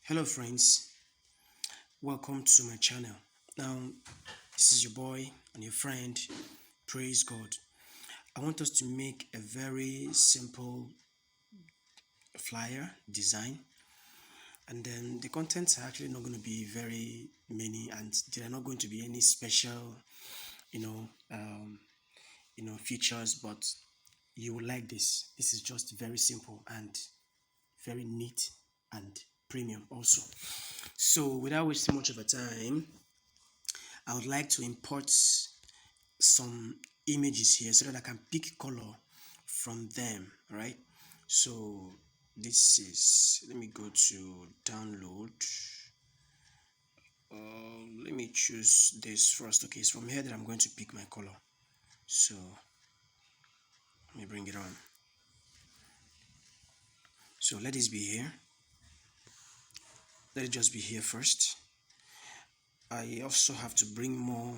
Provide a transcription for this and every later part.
Hello friends, welcome to my channel. Now, this is your boy and your friend, Praise God. I want us to make a very simple flyer design, and then the contents are actually not going to be very many, and there are not going to be any special, you know, um, features, but you will like this. This is just very simple and very neat and premium also. So without wasting much of a time, I would like to import some images here so that I can pick color from them, right? So this is, let me go to download. Let me choose this first. Okay, it's from here that I'm going to pick my color. So let me bring it on. So let this be here. Let it just be here first. I also have to bring more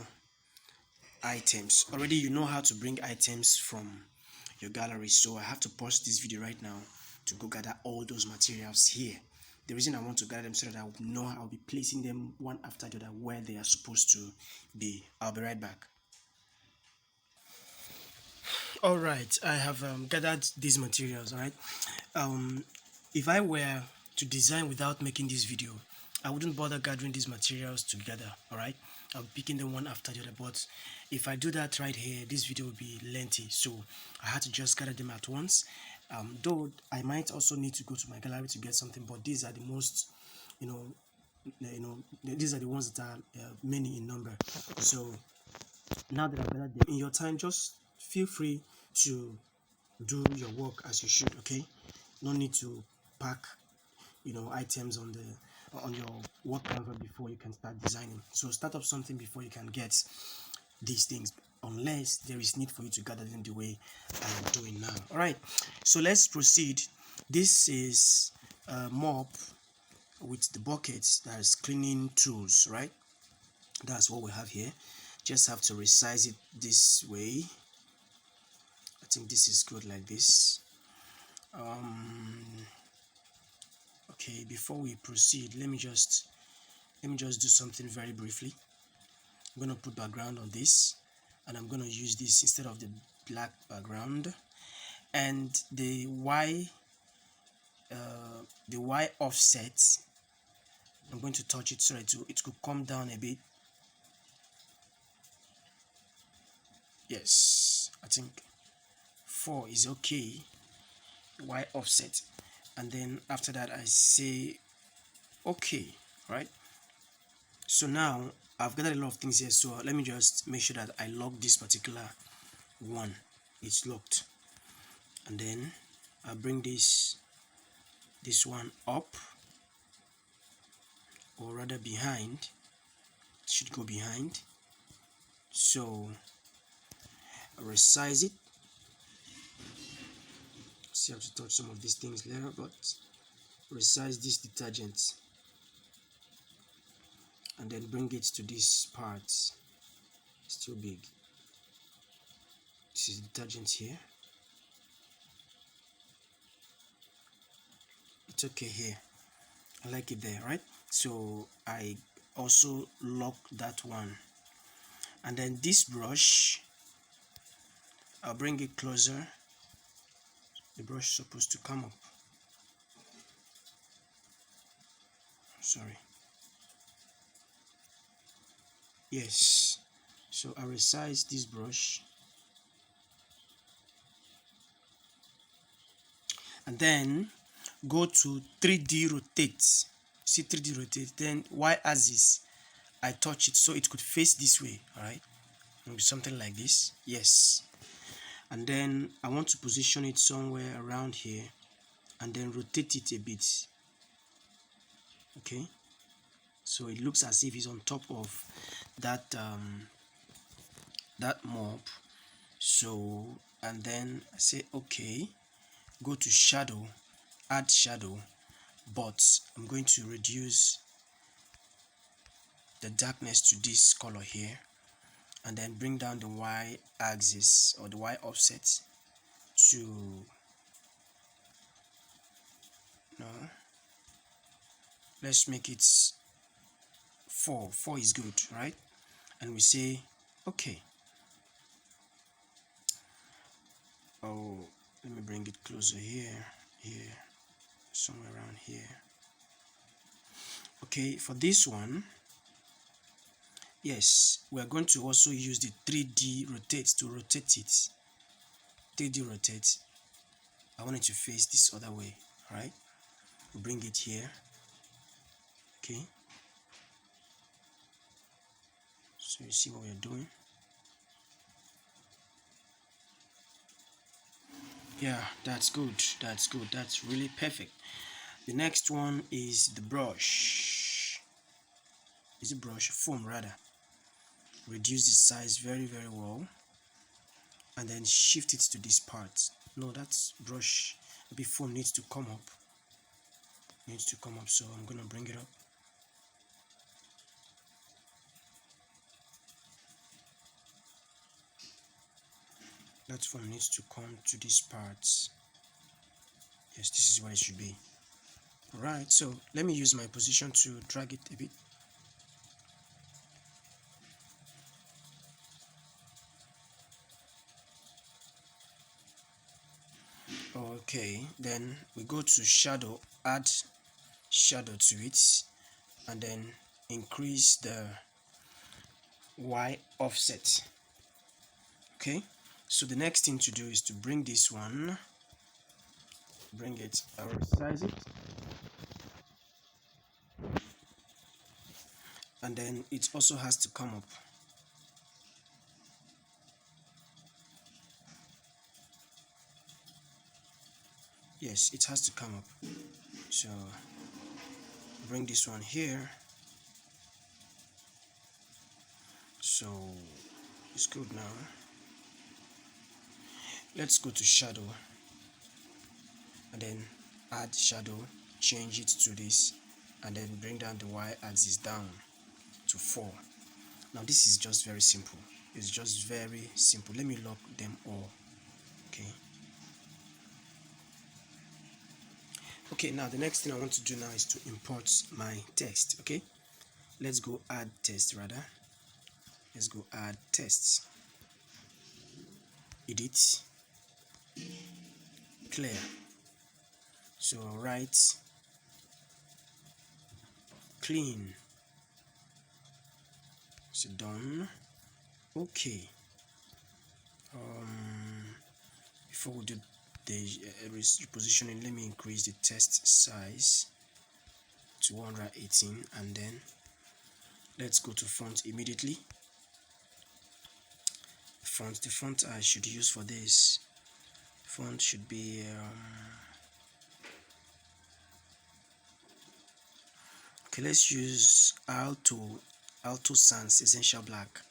items. Already you know how to bring items from your gallery, so I have to pause this video right now to go gather all those materials here. The reason I want to gather them so that I will know I'll be placing them one after the other where they are supposed to be. I'll be right back. All right, I have gathered these materials. All right, if I were to design without making this video, I wouldn't bother gathering these materials together. All right, I'll be picking them one after the other, but if I do that right here, this video will be lengthy, so I had to just gather them at once. Though I might also need to go to my gallery to get something, but these are the most, you know these are the ones that are many in number. So now that I've gathered them, in your time, just feel free to do your work as you should. Okay, no need to pack items on your work canvas before you can start designing. So start up something before you can get these things, unless there is need for you to gather them the way I'm doing now. All right, so let's proceed. This is a mop with the buckets, that is cleaning tools, right? That's what we have here. Just have to resize it this way. I think this is good like this. Okay, before we proceed, let me just do something very briefly. I'm going to put background on this, and I'm going to use this instead of the black background. And the Y offset, I'm going to touch it so that it could come down a bit. Yes, I think 4 is okay. Y offset, and then after that I say okay, right? So now I've gathered a lot of things here, so let me just make sure that I lock this particular one. It's locked, and then I'll bring this one up, or rather behind. It should go behind, so I'll resize it. See, I have to touch some of these things later, but resize this detergent and then bring it to this part. It's too big. This is detergent here. It's okay here. I like it there, right? So I also lock that one, and then this brush, I'll bring it closer. The brush is supposed to come up. Sorry. Yes. So I resize this brush, and then go to 3D rotate. See 3D rotate, then Y axis, I touch it so it could face this way. All right, maybe something like this. Yes, and then I want to position it somewhere around here, and then rotate it a bit. Okay, so it looks as if it's on top of that that mob. So, and then I say okay, go to shadow, add shadow, but I'm going to reduce the darkness to this color here, and then bring down the Y axis or the Y offset to let's make it 4 is good, right? And we say okay. Oh, let me bring it closer here, somewhere around here. Okay, for this one, yes, we are going to also use the 3D rotate to rotate it. 3D rotate. I want it to face this other way, right? We'll bring it here. Okay, so you see what we're doing. Yeah, that's good, that's good, that's really perfect. The next one is the brush. Is it brush? Foam rather. Reduce the size very well, and then shift it to this part. No, that's brush. Maybe foam needs to come up. So I'm gonna bring it up. That foam needs to come to this part. Yes, this is where it should be. Alright, so let me use my position to drag it a bit. Okay, then we go to shadow, add shadow to it, and then increase the Y offset. Okay, so the next thing to do is to bring this one, bring it, I'll resize it, and then it also has to come up. Yes, it has to come up. So bring this one here. So it's good now. Let's go to shadow and then add shadow, change it to this, and then bring down the Y axis down to 4. Now this is just very simple. It's just very simple. Let me lock them all. Okay, now the next thing I want to do now is to import my text. Okay, let's go add text rather. Let's go add text, edit, clear. So write clean. So done. Okay, before we do the repositioning, let me increase the text size to 118, and then let's go to font immediately. The font I should use for this font should be okay, let's use Alto Sans Essential Black.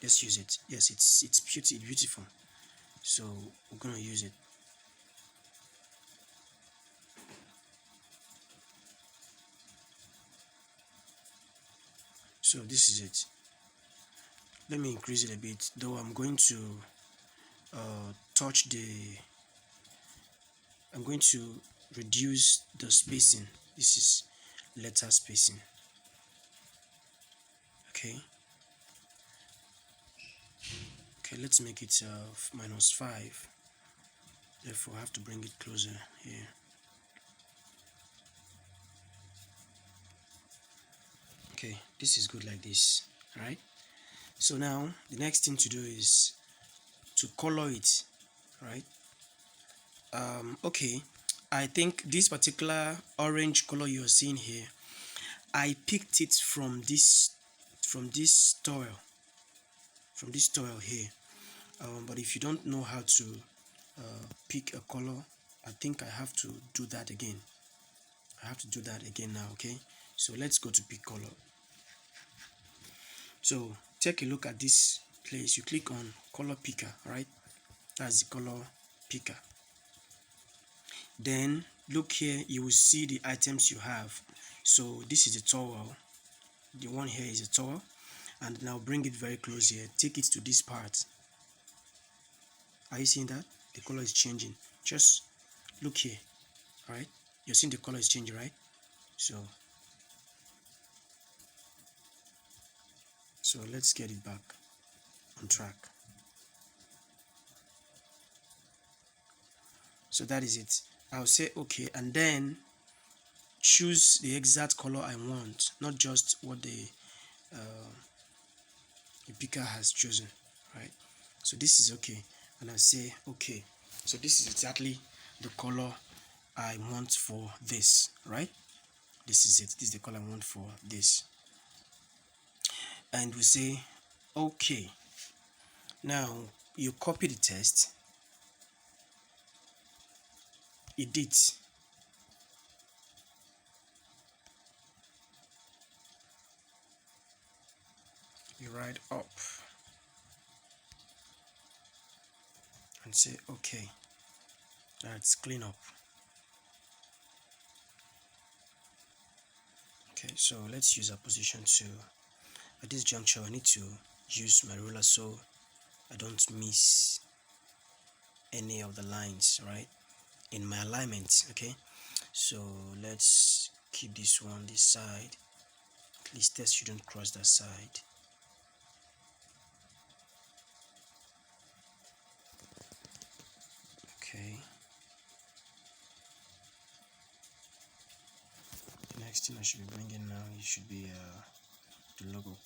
Let's use it. Yes, it's beautiful, so we're gonna use it. So this is it. Let me increase it a bit, though I'm going to I'm going to reduce the spacing. This is letter spacing. Okay, let's make it -5. Therefore I have to bring it closer here. Okay, this is good like this. All right, so now the next thing to do is to color it, right? Okay, I think this particular orange color you're seeing here, I picked it from this tile here. But if you don't know how to pick a color, I think I have to do that again. Now. Okay, so let's go to pick color. So take a look at this place. You click on color picker, right? That's the color picker. Then look here, you will see the items you have. So this is a towel. The one here is a towel, and now bring it very close here. Take it to this part. Are you seeing that the color is changing? Just look here. All right, you're seeing the color is changing, right? So So let's get it back on track. So that is it. I'll say okay, and then choose the exact color I want, not just what the picker has chosen, right? So this is okay, and I say okay. So this is exactly the color I want for this, right? This is it. This is the color I want for this, and we say okay. Now you copy the text, edit, you write up, and say okay. That's clean up. Okay, so let's use our position to, at this juncture I need to use my ruler so I don't miss any of the lines, right, in my alignment. Okay, so let's keep this one this side, at least test shouldn't cross that side. Okay, the next thing I should be bringing now, it should be the logo,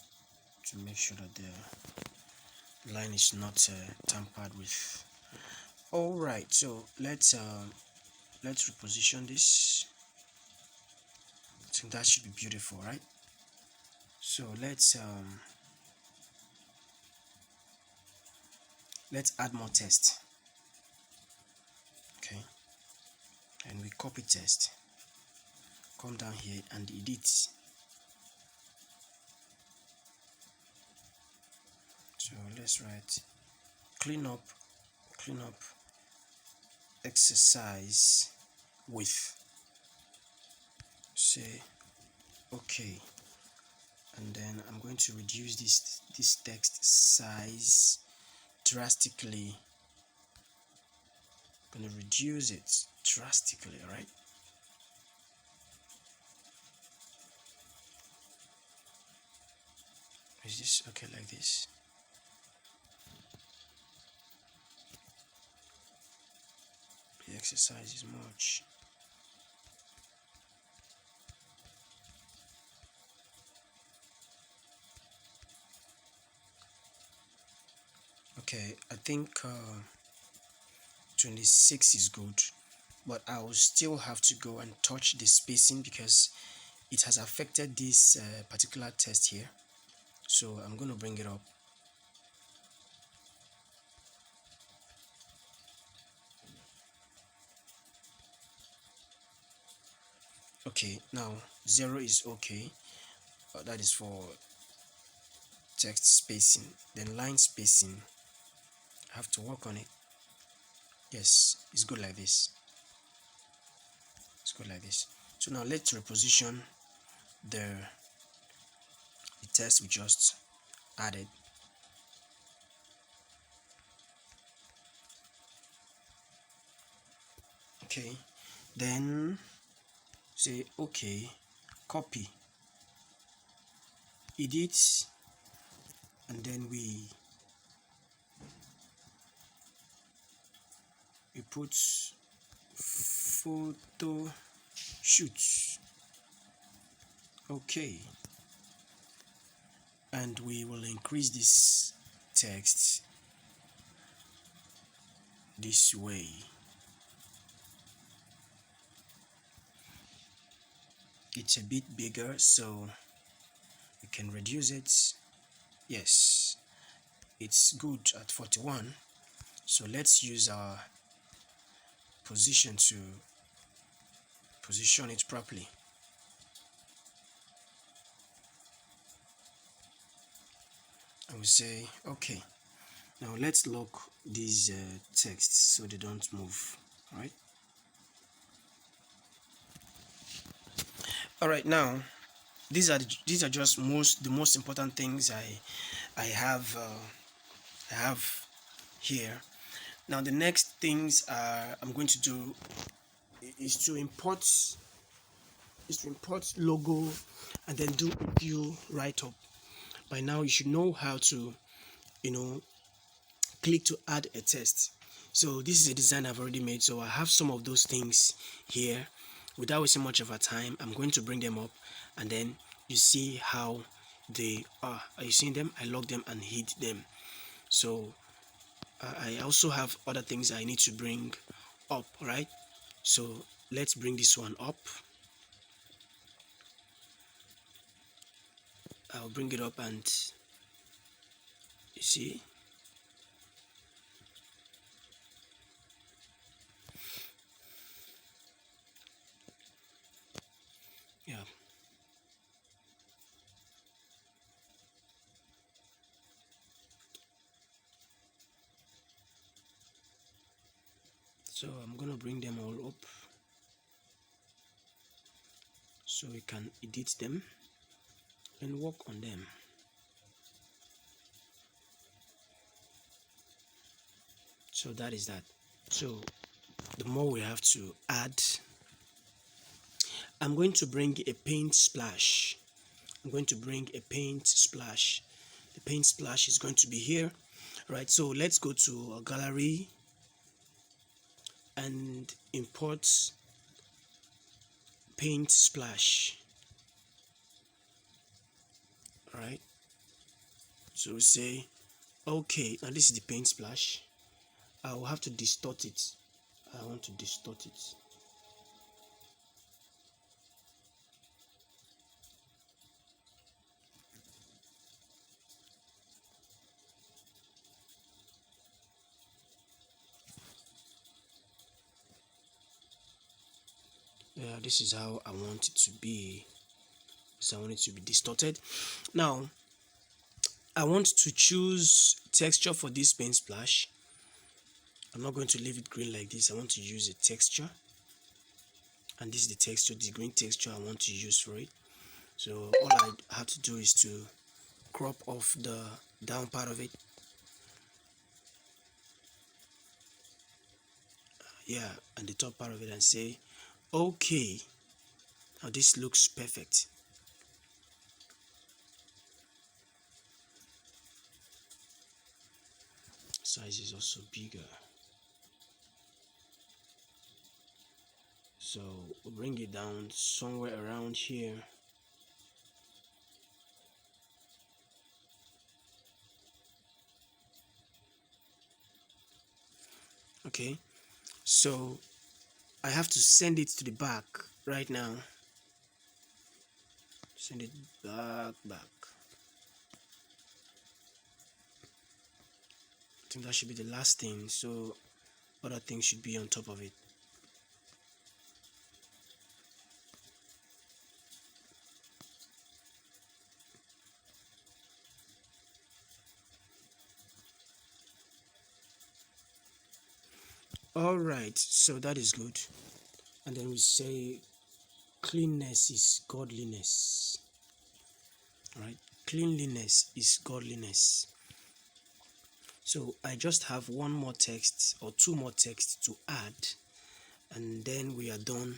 to make sure that the line is not tampered with. All right, so let's reposition this. I think that should be beautiful, right? So let's add more text. Okay, and we copy text, come down here and edit. So let's write clean up exercise with, say okay, and then I'm going to reduce this text size drastically. I'm going to reduce it drastically, right? Is this okay like this? The exercise is much. Okay, I think 26 is good, but I will still have to go and touch the spacing because it has affected this particular test here. So I'm going to bring it up. Okay, now 0 is okay. That is for text spacing. Then line spacing, I have to work on it. Yes, it's good like this. It's good like this. So now let's reposition the text we just added. Okay, then say okay, copy, edit, and then we put photo shoot. Okay, and we will increase this text this way. It's a bit bigger, so we can reduce it. Yes, it's good at 41. So let's use our position to position it properly. I will say okay. Now let's lock these texts so they don't move. All right, now these are just the most important things I have here. Now the next things I'm going to do is to import logo and then do a few write-up. by now you should know how to, click to add a text. So this is a design I've already made, so I have some of those things here. Without wasting much of our time, I'm going to bring them up, and then you see how they are. Are you seeing them? I lock them and hid them. So I also have other things I need to bring up, right? So let's bring this one up. I'll bring it up, and you see, yeah. So I'm gonna bring them all up so we can edit them and work on them. So that is that. So the more we have to add, I'm going to bring a paint splash. I'm going to bring a paint splash. The paint splash is going to be here, right? So let's go to a gallery and import paint splash. All right. So we say, okay, now this is the paint splash. I will have to distort it. I want to distort it. Yeah, this is how I want it to be. So I want it to be distorted. Now, I want to choose texture for this paint splash. I'm not going to leave it green like this. I want to use a texture. And this is the texture, the green texture I want to use for it. So all I have to do is to crop off the down part of it. Yeah, and the top part of it, and say, okay, now this looks perfect. Size is also bigger. So we'll bring it down somewhere around here. Okay, so I have to send it to the back right now. Send it back. I think that should be the last thing, so other things should be on top of it. All right, so that is good. And then we say cleanness is godliness. All right, cleanliness is godliness. So I just have one more text or two more texts to add, and then we are done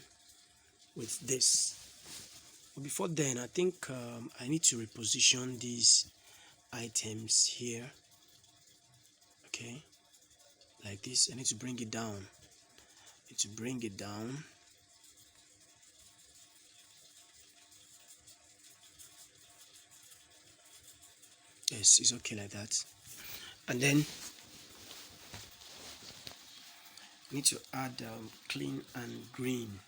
with this. But before then, I think I need to reposition these items here. Okay, like this. I need to bring it down. Yes, it's okay like that. And then I need to add clean and green.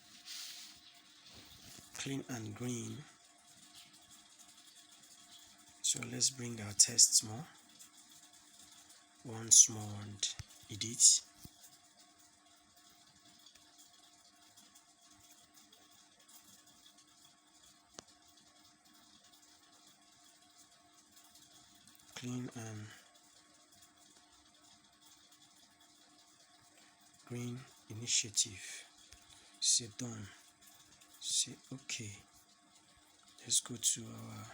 So let's bring our tests more. Once more and edit. Clean and green initiative. Say done. Say okay. Let's go to our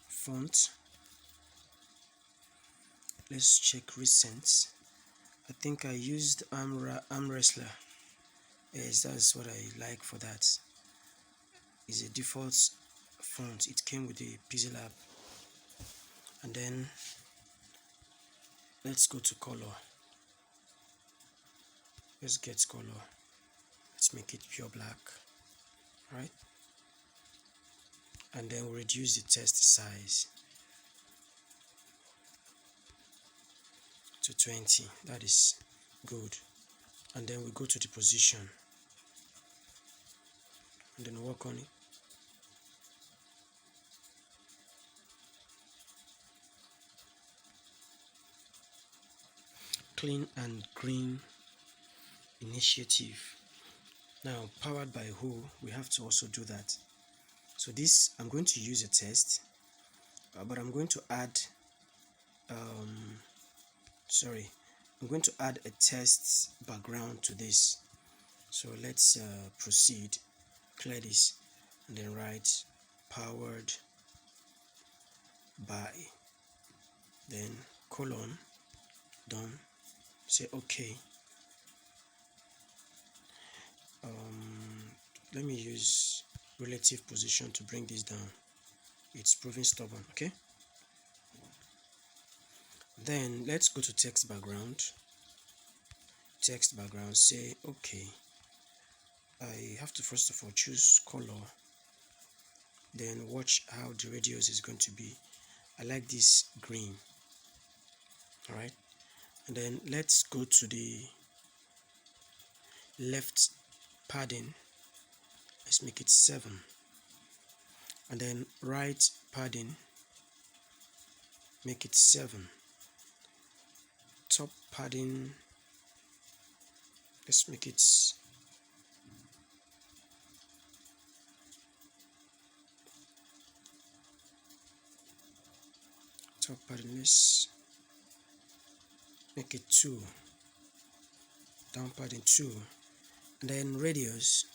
font. Let's check recent. I think I used Arm Wrestler. Yes, that's what I like for that. It's a default font. It came with the Pixel app. and then let's go to color. Let's get color. Let's make it pure black, right? And then we'll reduce the text size to 20. That is good. And then we go to the position and then work on it. Clean and green initiative. Now, powered by who, we have to also do that. So this, I'm going to use a test, but I'm going to add I'm going to add a test background to this. So let's proceed, clear this, and then write powered by, then colon, done, say okay. Let me use relative position to bring this down. It's proving stubborn. Okay, then let's go to text background, say okay. I have to first of all choose color, then watch how the radius is going to be. I like this green. All right, and then let's go to the left padding. Let's make it 7, and then right padding, make it 7. Top padding, let's make it top padding, let's make it 2. Down padding 2, and then radius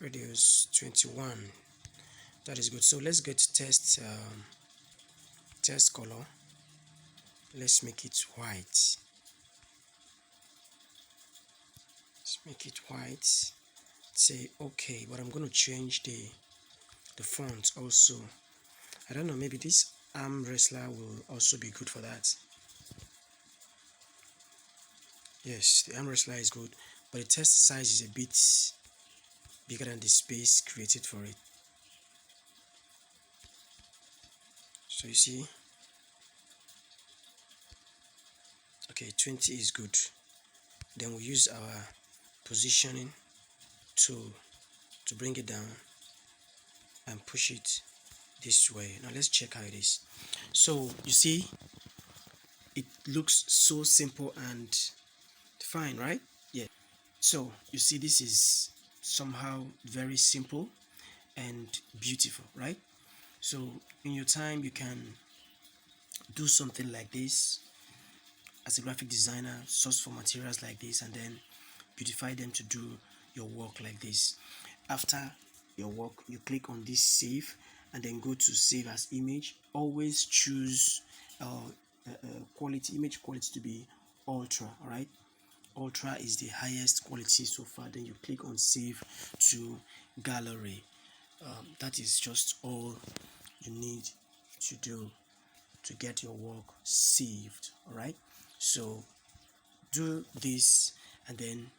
21. That is good. So let's get test color. Let's make it white. Let's make it white. Say okay, but I'm going to change the font also. I don't know, maybe this arm wrestler will also be good for that. Yes, the arm wrestler is good, but the text size is a bit bigger than the space created for it. So you see, okay, 20 is good. Then we'll use our positioning tool to bring it down and push it this way. Now let's check how it is. So you see, it looks so simple and fine, right? Yeah. So you see, this is somehow very simple and beautiful, right? So in your time, you can do something like this as a graphic designer, source for materials like this, and then beautify them to do your work like this. After your work, you click on this save and then go to save as image. Always choose quality, image quality to be ultra. All right, ultra is the highest quality so far. Then you click on save to gallery. That is just all you need to do to get your work saved. All right, so do this and then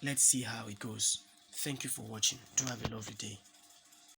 let's see how it goes. Thank you for watching. Do have a lovely day.